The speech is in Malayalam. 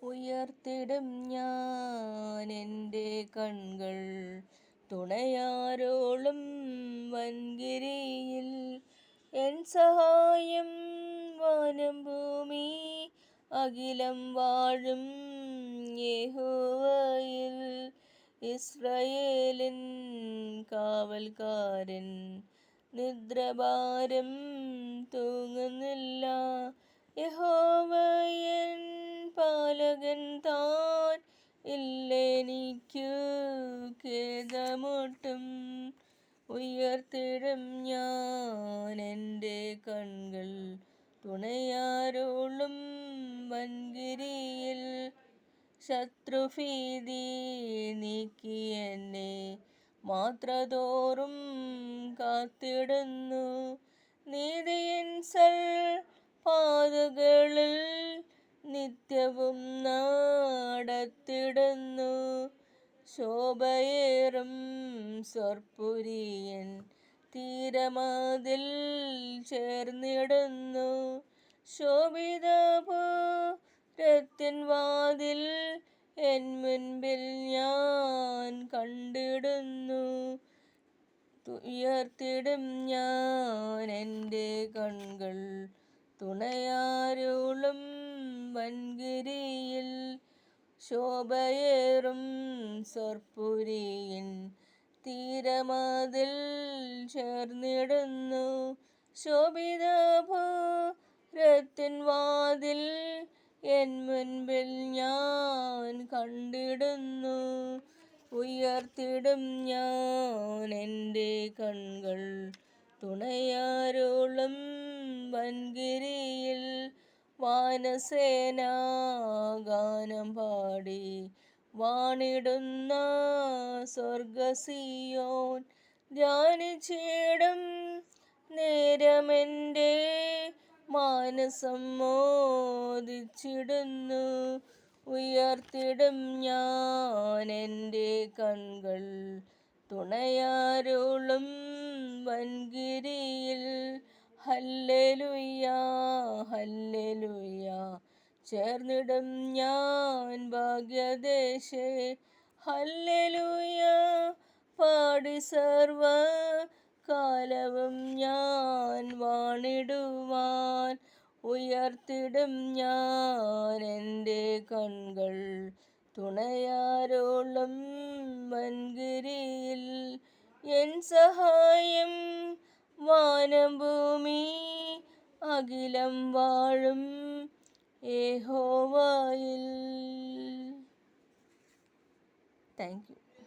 ഉയർത്തിടും ഞാൻ എൻ്റെ കൺകൾ തുണയാരോളും വൻകിരിയിൽ. എൻ സഹായം വാനം ഭൂമി അഖിലം വാഴും യഹോവയിൽ. ഇസ്രായേലിൻ കാവൽക്കാരൻ നിദ്രഭാരം തൂങ്ങുന്നില്ല. യഹോവയൻ പാലകൻ താൻ, ഇല്ലെനിക്കു ഖേദമൊട്ടും. ഉയർത്തിടും ഞാൻ എൻ്റെ കൺകൾ തുണയാരോളും വൻകിരിയിൽ. ശത്രുഭീതി നീക്കി എന്നെ മാത്രതോറും കാത്തിടുന്നു. നീതിയിൻ പാതകളിൽ നിത്യവും നടത്തിടുന്നു. ശോഭയേറും സ്വർപ്പുരിയൻ തീരമതിൽ ചേർന്നിടുന്നു. ശോഭിതപുരത്തിൻ വാതിൽ എൻ മുൻപിൽ ഞാൻ കണ്ടിടുന്നു. ഉയർത്തിടും ഞാൻ എൻ്റെ കൺകൾ തുണയാരോളും വൻകിരിയിൽ. ശോഭയേറും സ്വർപ്പുരിയൻ തീരമതിൽ ചേർന്നിടുന്നു. ശോഭിതപുരത്തിൻ വാതിൽ എൻ മുൻപിൽ ഞാൻ കണ്ടിടുന്നു. ഉയർത്തിടും ഞാൻ എൻ്റെ കൺകൾ തുണയാരോളും വൻകിരിയിൽ. വാനസേനാഗാനം പാടി വാണിടുന്ന സ്വർഗസിയോൻ. ധ്യാനിച്ചിടും നേരമെൻ്റെ മാനസം മോദിച്ചിടുന്നു. ഉയർത്തിടും ഞാൻ എൻ്റെ കൺകൾ തുണയാരോളും വൻകിരിയിൽ. ഹല്ലേലൂയ ഹല്ലേലൂയ, ചേർന്നിടും ഞാൻ ഭാഗ്യദേശേ. ഹല്ലേലൂയ പാടി സർവകാലവും ഞാൻ വാണിടുവാൻ. ഉയർത്തിടും ഞാൻ എൻ്റെ കൺകൾ തുണയാരോളും വൻകിരിയിൽ. എൻ സഹായം വാനം ഭൂമി അഖിലം വാഴും യഹോവയിൽ. Thank you.